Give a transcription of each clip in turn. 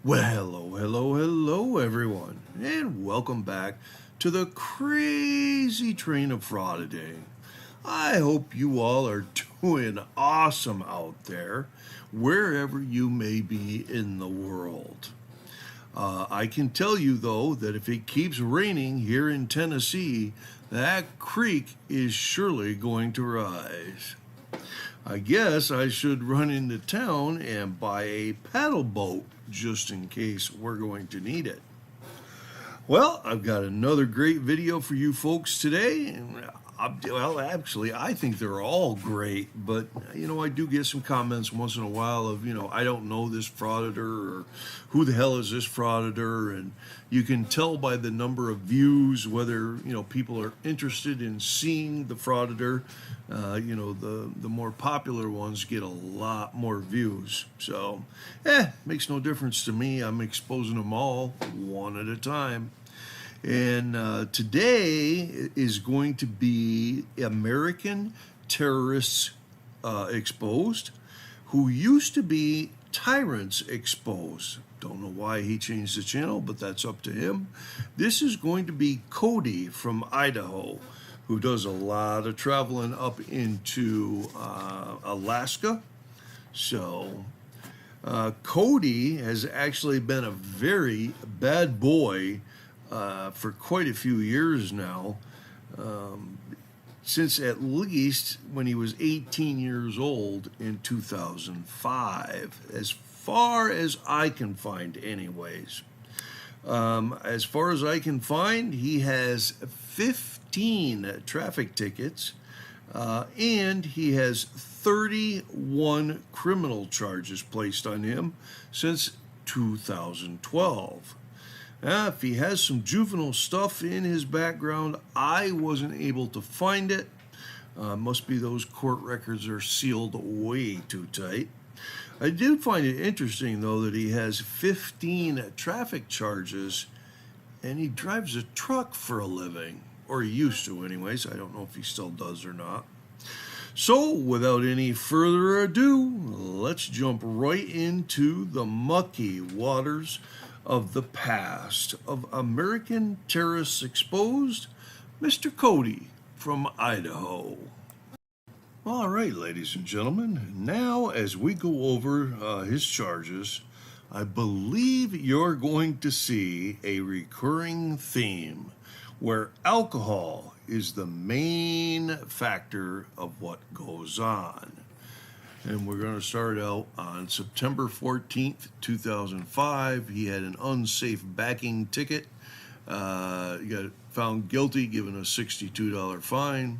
Well, hello, everyone, and welcome back to the crazy train of frauditing. I hope you all are doing awesome out there, wherever you may be in the world. I can tell you, though, that if it keeps raining here in Tennessee, that creek is surely going to rise. I guess I should run into town and buy a paddle boat just in case we're going to need it. Well, I've got another great video for you folks today. Actually, I think they're all great, but I do get some comments once in a while of, I don't know this frauditor, or who the hell is this frauditor, and you can tell by the number of views whether, people are interested in seeing the frauditor. The more popular ones get a lot more views. So, makes no difference to me. I'm exposing them all one at a time. And today is going to be American Terrorists Exposed, who used to be Tyrants Exposed. Don't know why he changed the channel, but that's up to him. This is going to be Cody from Idaho, who does a lot of traveling up into Alaska. So Cody has actually been a very bad boy for quite a few years now, since at least when he was 18 years old in 2005, as far as I can find anyways. As far as I can find, he has 15 traffic tickets, and he has 31 criminal charges placed on him since 2012. If he has some juvenile stuff in his background, I wasn't able to find it. Must be those court records are sealed way too tight. I did find it interesting, though, that he has 15 traffic charges, and he drives a truck for a living, or he used to anyways. I don't know if he still does or not. So, without any further ado, let's jump right into the mucky waters of the past of American Terrorists Exposed, Mr. Cody from Idaho. All right, ladies and gentlemen, now as we go over his charges, I believe you're going to see a recurring theme where alcohol is the main factor of what goes on. And we're going to start out on September 14th, 2005. He had an unsafe backing ticket. He got found guilty, given a $62 fine.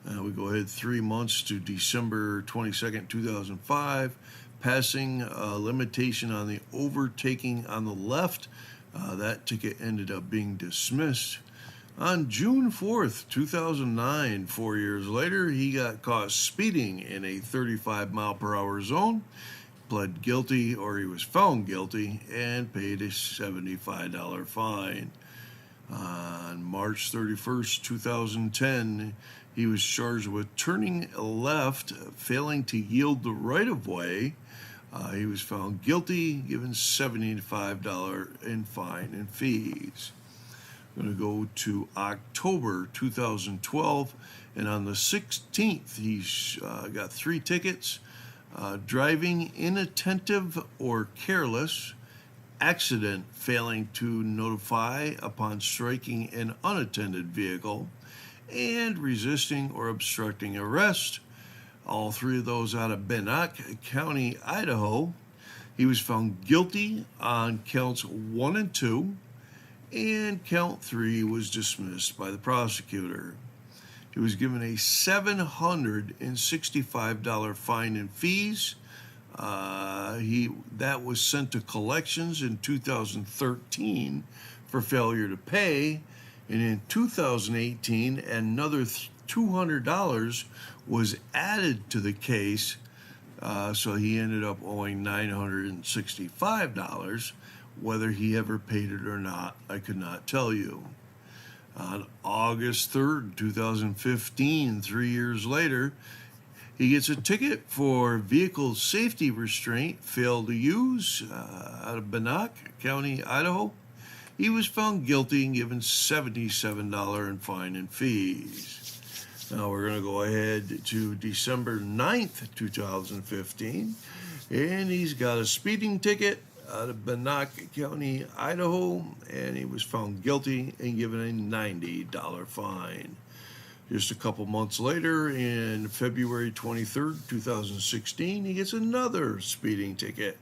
We go ahead 3 months to December 22nd, 2005. Passing a limitation on the overtaking on the left. That ticket ended up being dismissed. On June 4th, 2009, 4 years later, he got caught speeding in a 35-mile-per-hour zone, pled guilty, or he was found guilty, and paid a $75 fine. On March 31st, 2010, he was charged with turning left, failing to yield the right-of-way. He was found guilty, given $75 in fine and fees. I'm going to go to October 2012, and on the 16th, he's got 3 tickets: driving inattentive or careless, accident failing to notify upon striking an unattended vehicle, and resisting or obstructing arrest. All 3 of those out of Bannock County, Idaho. He was found guilty on counts 1 and 2. And count 3 was dismissed by the prosecutor. He was given a $765 fine and fees. That was sent to collections in 2013 for failure to pay. And in 2018, another $200 was added to the case. So he ended up owing $965. Whether he ever paid it or not, I could not tell you. On August 3rd, 2015, 3 years later, He gets a ticket for vehicle safety restraint failed to use out of Bannock County, Idaho. He was found guilty and given $77 in fine and fees. Now we're going to go ahead to December 9th, 2015, and he's got a speeding ticket out of Bannock County, Idaho, and he was found guilty and given a $90 fine. Just a couple months later, in February 23rd, 2016, he gets another speeding ticket,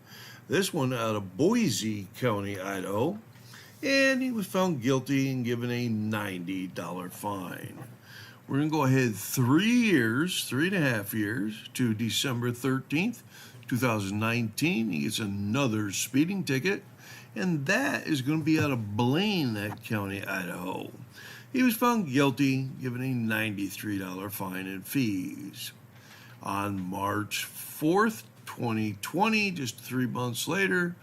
this one out of Boise County, Idaho, and he was found guilty and given a $90 fine. We're going to go ahead 3.5 years, to December 13th, 2019. He gets another speeding ticket, and that is going to be out of Blaine County, Idaho. He was found guilty, given a $93 fine and fees. On March 4th, 2020, just 3 months later,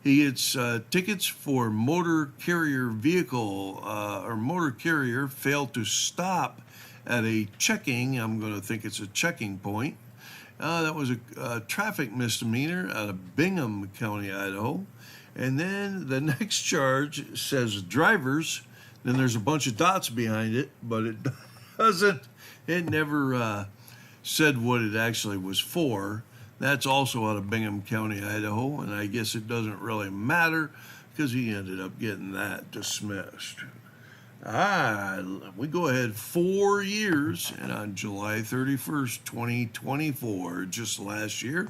he gets tickets for motor carrier vehicle or motor carrier failed to stop at a checking. I'm going to think it's a checking point. That was a traffic misdemeanor out of Bingham County, Idaho. And then the next charge says drivers. Then there's a bunch of dots behind it, but it doesn't. It never said what it actually was for. That's also out of Bingham County, Idaho, and I guess it doesn't really matter because he ended up getting that dismissed. We go ahead 4 years, and on July 31st, 2024, just last year,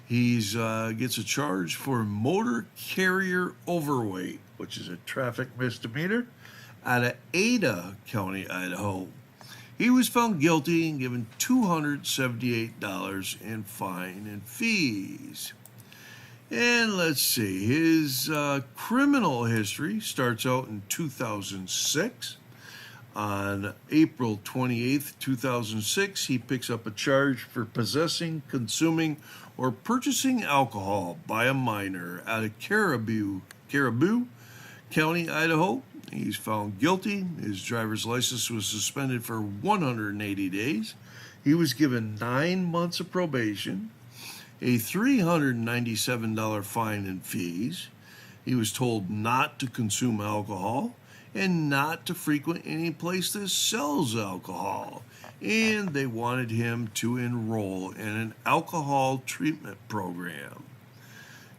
he gets a charge for motor carrier overweight, which is a traffic misdemeanor, out of Ada County, Idaho. He was found guilty and given $278 in fine and fees. And let's see, his criminal history starts out in 2006. On April 28th, 2006, he picks up a charge for possessing, consuming, or purchasing alcohol by a minor out of Caribou County, Idaho. He's found guilty. His driver's license was suspended for 180 days. He was given 9 months of probation, a $397 fine and fees. He was told not to consume alcohol and not to frequent any place that sells alcohol. And they wanted him to enroll in an alcohol treatment program.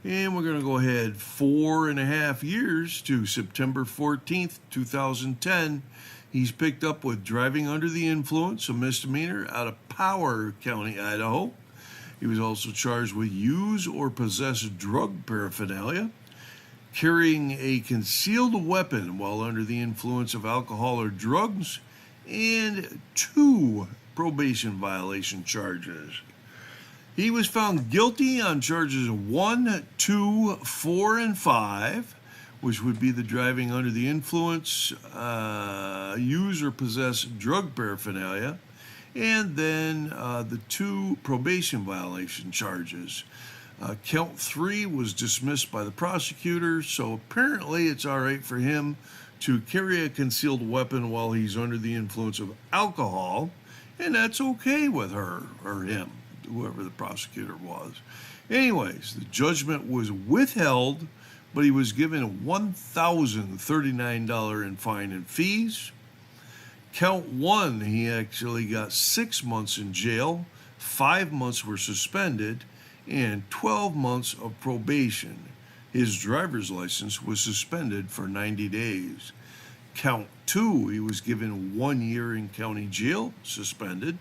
And we're going to go ahead 4.5 years to September 14th, 2010. He's picked up with driving under the influence, a misdemeanor out of Power County, Idaho. He was also charged with use or possess drug paraphernalia, carrying a concealed weapon while under the influence of alcohol or drugs, and 2 probation violation charges. He was found guilty on charges 1, 2, 4, and 5, which would be the driving under the influence, use or possess drug paraphernalia, and then the 2 probation violation charges. Count 3 was dismissed by the prosecutor, so apparently it's all right for him to carry a concealed weapon while he's under the influence of alcohol, and that's okay with her or him, whoever the prosecutor was. Anyways, the judgment was withheld, but he was given $1,039 in fine and fees. Count 1, he actually got 6 months in jail, 5 months were suspended, and 12 months of probation. His driver's license was suspended for 90 days. Count 2, he was given 1 year in county jail, suspended.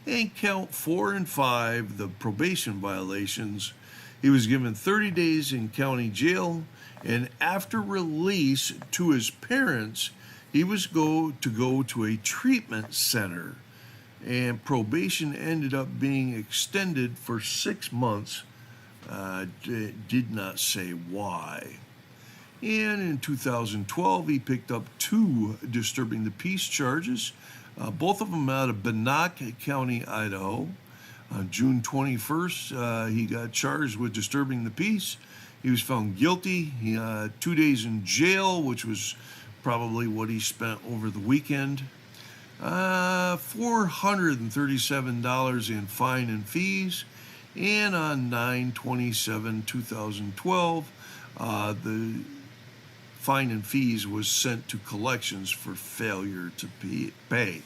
And count 4 and 5, the probation violations, he was given 30 days in county jail, and after release to his parents, he was to go to a treatment center. And probation ended up being extended for 6 months. Did not say why. And in 2012, he picked up 2 disturbing the peace charges, both of them out of Bannock County, Idaho. On June 21st, he got charged with disturbing the peace. He was found guilty. He had 2 days in jail, which was probably what he spent over the weekend. $437 in fine and fees. And on 9/27/2012, the fine and fees was sent to collections for failure to pay.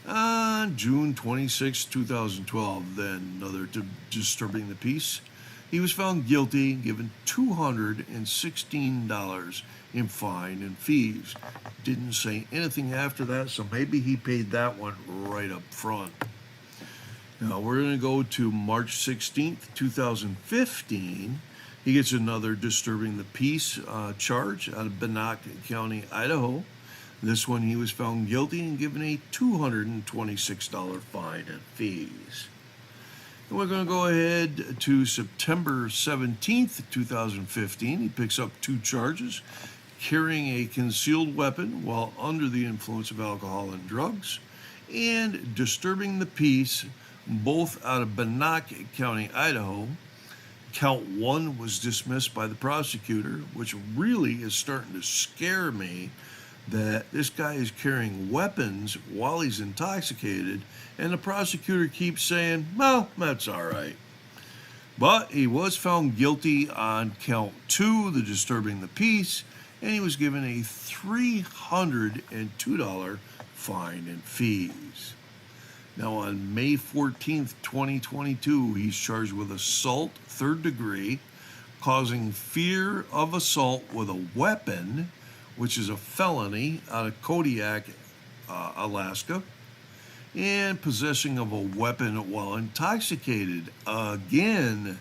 On June 26, 2012, then another disturbing the peace, he was found guilty, given $216 in fine and fees. Didn't say anything after that, so maybe he paid that one right up front. Now we're going to go to March 16th, 2015. He gets another disturbing the peace charge out of Bannock County, Idaho. This one he was found guilty and given a $226 fine and fees. And we're going to go ahead to September 17th, 2015. He picks up 2 charges: carrying a concealed weapon while under the influence of alcohol and drugs, and disturbing the peace, both out of Bannock County, Idaho. Count 1 was dismissed by the prosecutor, which really is starting to scare me, that this guy is carrying weapons while he's intoxicated, and the prosecutor keeps saying, well, that's all right. But he was found guilty on count 2, the disturbing the peace, and he was given a $302 fine and fees. Now on May 14th, 2022, he's charged with assault, 3rd degree, causing fear of assault with a weapon, which is a felony, out of Kodiak, Alaska, and possessing of a weapon while intoxicated, again,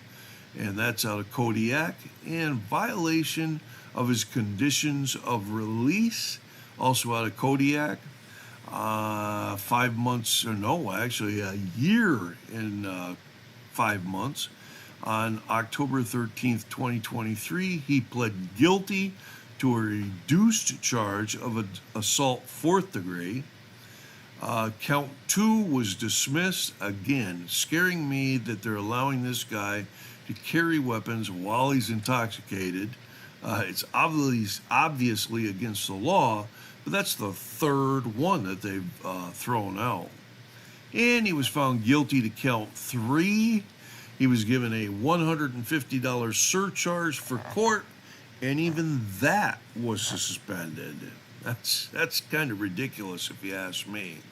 and that's out of Kodiak, and violation of his conditions of release, also out of Kodiak. 5 months, or no, actually a year and 5 months. On October 13th, 2023, he pled guilty to a reduced charge of assault 4th degree. Count 2 was dismissed, again, scaring me that they're allowing this guy to carry weapons while he's intoxicated. It's obviously against the law, but that's the 3rd one that they've thrown out. And he was found guilty to count 3. He was given a $150 surcharge for court, and even that was suspended. That's kind of ridiculous if you ask me.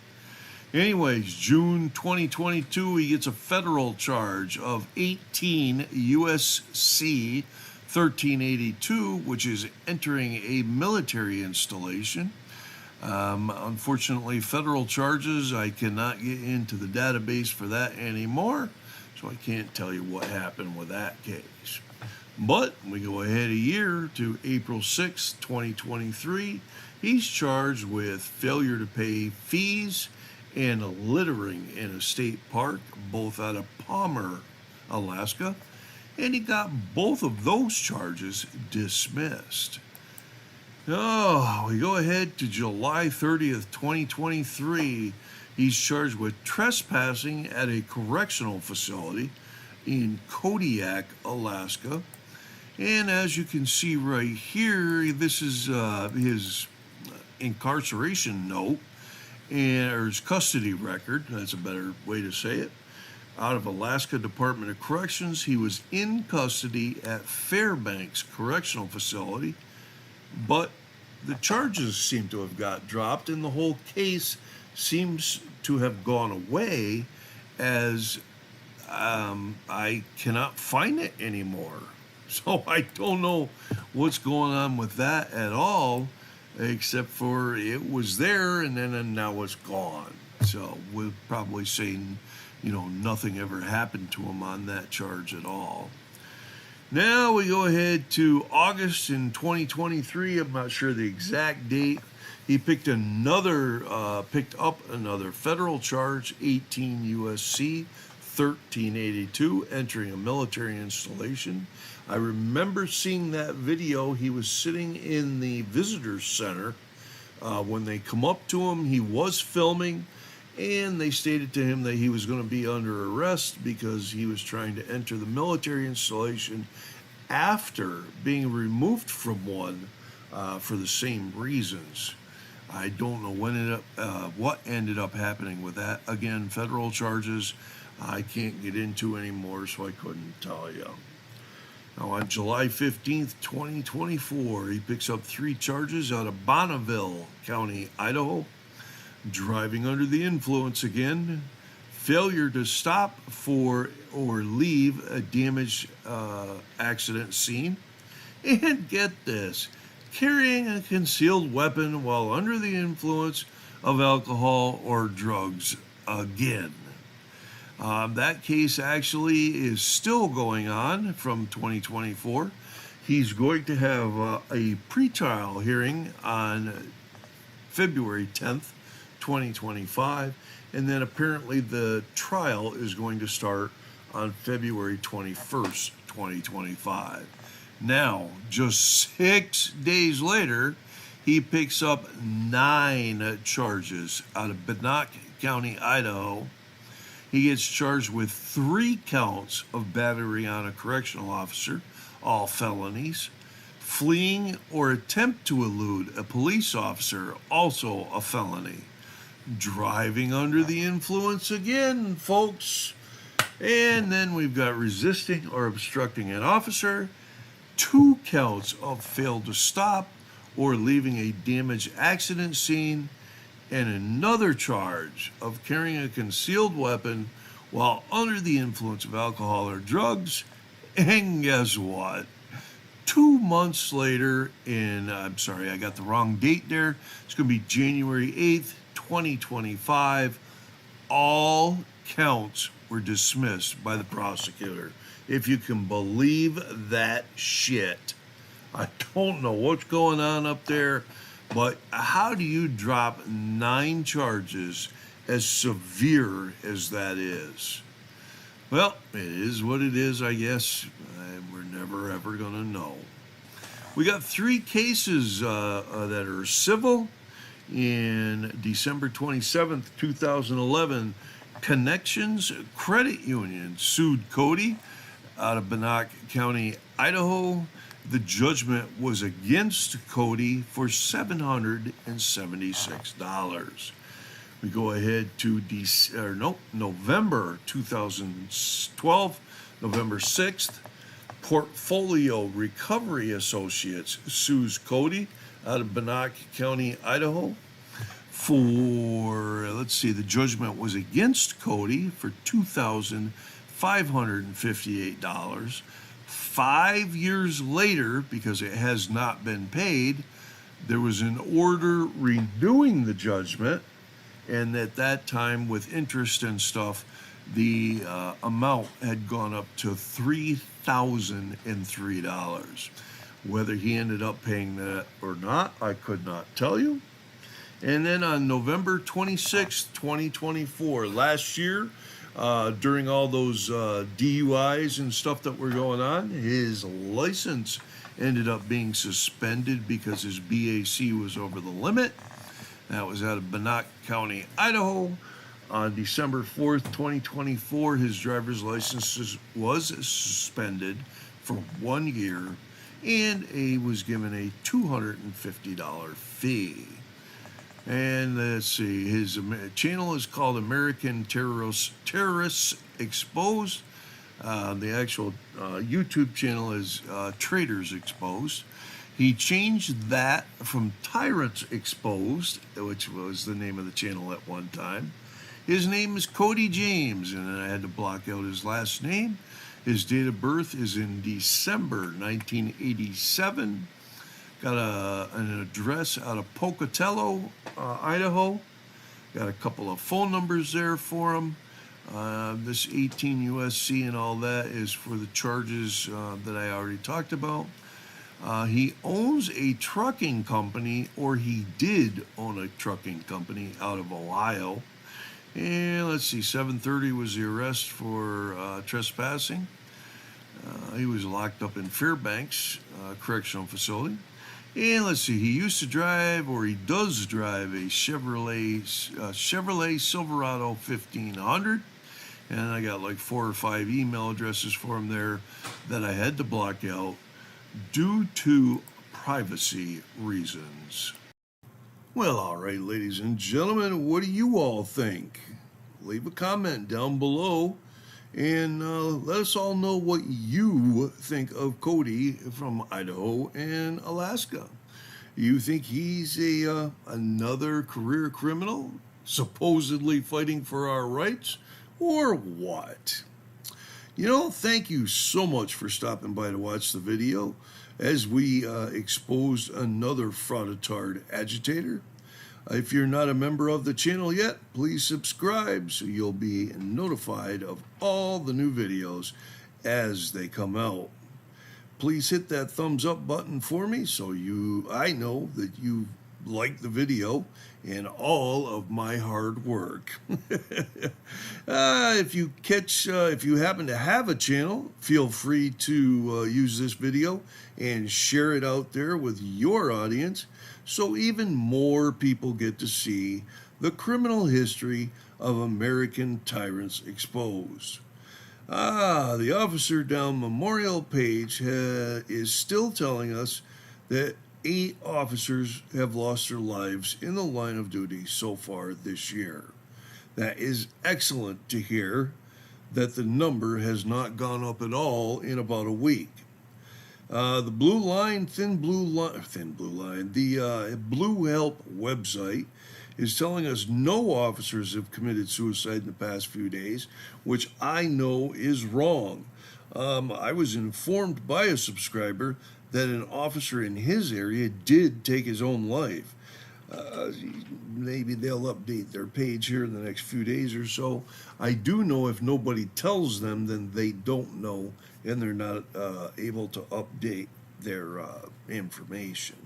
Anyways, June 2022, he gets a federal charge of 18 U.S.C. 1382, which is entering a military installation. Unfortunately, federal charges, I cannot get into the database for that anymore, so I can't tell you what happened with that case. But we go ahead a year to April 6, 2023. He's charged with failure to pay fees and littering in a state park, both out of Palmer, Alaska, and he got both of those charges dismissed. Oh, we go ahead to July 30th, 2023. He's charged with trespassing at a correctional facility in Kodiak, Alaska. And as you can see right here, this is his incarceration note, or his custody record, that's a better way to say it. Out of Alaska Department of Corrections, he was in custody at Fairbanks Correctional Facility, but the charges seem to have got dropped, and the whole case seems to have gone away, as I cannot find it anymore. So I don't know what's going on with that at all, except for it was there and now it's gone. So we'll probably say, nothing ever happened to him on that charge at all. Now we go ahead to August in 2023. I'm not sure the exact date. He picked up another federal charge, 18 U.S.C. 1382, entering a military installation. I remember seeing that video. He was sitting in the visitor center. When they come up to him, he was filming, and they stated to him that he was going to be under arrest because he was trying to enter the military installation after being removed from one for the same reasons. I don't know what ended up happening with that. Again, federal charges I can't get into anymore, so I couldn't tell you. Now, on July 15th, 2024, he picks up 3 charges out of Bonneville County, Idaho. Driving under the influence again, failure to stop for or leave a damaged accident scene, and get this, carrying a concealed weapon while under the influence of alcohol or drugs again. That case actually is still going on from 2024. He's going to have a pretrial hearing on February 10th, 2025, and then apparently the trial is going to start on February 21st, 2025. Now, just 6 days later, he picks up 9 charges out of Bannock County, Idaho. He gets charged with 3 counts of battery on a correctional officer, all felonies. Fleeing or attempt to elude a police officer, also a felony. Driving under the influence again, folks. And then we've got resisting or obstructing an officer, 2 counts of failed to stop or leaving a damaged accident scene, and another charge of carrying a concealed weapon while under the influence of alcohol or drugs. And guess what? 2 months later, I'm sorry, I got the wrong date there. It's going to be January 8th, 2025. All counts were dismissed by the prosecutor. If you can believe that shit. I don't know what's going on up there, but how do you drop 9 charges as severe as that is? Well, it is what it is, I guess. We're never, ever going to know. We got 3 cases that are civil. In December 27th, 2011, Connections Credit Union sued Cody out of Bannock County, Idaho. The judgment was against Cody for $776. We go ahead to November 2012, November 6th. Portfolio Recovery Associates sues Cody out of Bannock County, Idaho for, the judgment was against Cody for $2,558. 5 years later, because it has not been paid, there was an order renewing the judgment, and at that time, with interest and stuff, the amount had gone up to $3,003. Whether he ended up paying that or not, I could not tell you. And then on November 26, 2024, last year, during all those DUIs and stuff that were going on, his license ended up being suspended because his BAC was over the limit. That was out of Bannock County, Idaho. On December 4th, 2024, his driver's license was suspended for 1 year, and he was given a $250 fee. And let's see, his channel is called American Terrorists Exposed. The actual YouTube channel is Traitors Exposed. He changed that from Tyrants Exposed, which was the name of the channel at one time. His name is Cody James, and I had to block out his last name. His date of birth is in December 1987. Got an address out of Pocatello, Idaho. Got a couple of phone numbers there for him. This 18 USC and all that is for the charges that I already talked about. He owns a trucking company, or he did own a trucking company out of Ohio. And let's see, 7:30 was the arrest for trespassing. He was locked up in Fairbanks Correctional Facility. And let's see, he used to drive, or he does drive, a Chevrolet Silverado 1500. And I got like 4 or 5 email addresses for him there that I had to block out due to privacy reasons. Well, all right, ladies and gentlemen, what do you all think? Leave a comment down below and let us all know what you think of Cody from Idaho and Alaska. You think he's another career criminal, supposedly fighting for our rights, or what? Thank you so much for stopping by to watch the video as we exposed another frauditard agitator. If you're not a member of the channel yet, please subscribe so you'll be notified of all the new videos as they come out. Please hit that thumbs up button for me so I know that you like the video and all of my hard work. If you happen to have a channel, feel free to use this video and share it out there with your audience so even more people get to see the criminal history of American tyrants exposed. The officer down Memorial page is still telling us that 8 officers have lost their lives in the line of duty so far this year. That is excellent to hear that the number has not gone up at all in about a week. The Thin Blue Line, the Blue Help website is telling us no officers have committed suicide in the past few days, which I know is wrong. I was informed by a subscriber that an officer in his area did take his own life. Maybe they'll update their page here in the next few days or so. I do know if nobody tells them, then they don't know, and they're not able to update their information.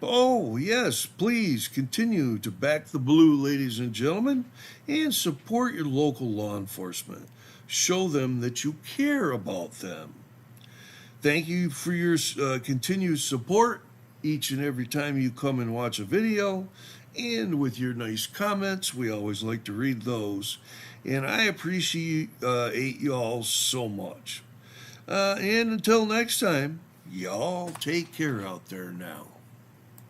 Oh, yes, please continue to back the blue, ladies and gentlemen, and support your local law enforcement. Show them that you care about them. Thank you for your continued support each and every time you come and watch a video, and with your nice comments. We always like to read those, and I appreciate y'all so much. And until next time, y'all take care out there now.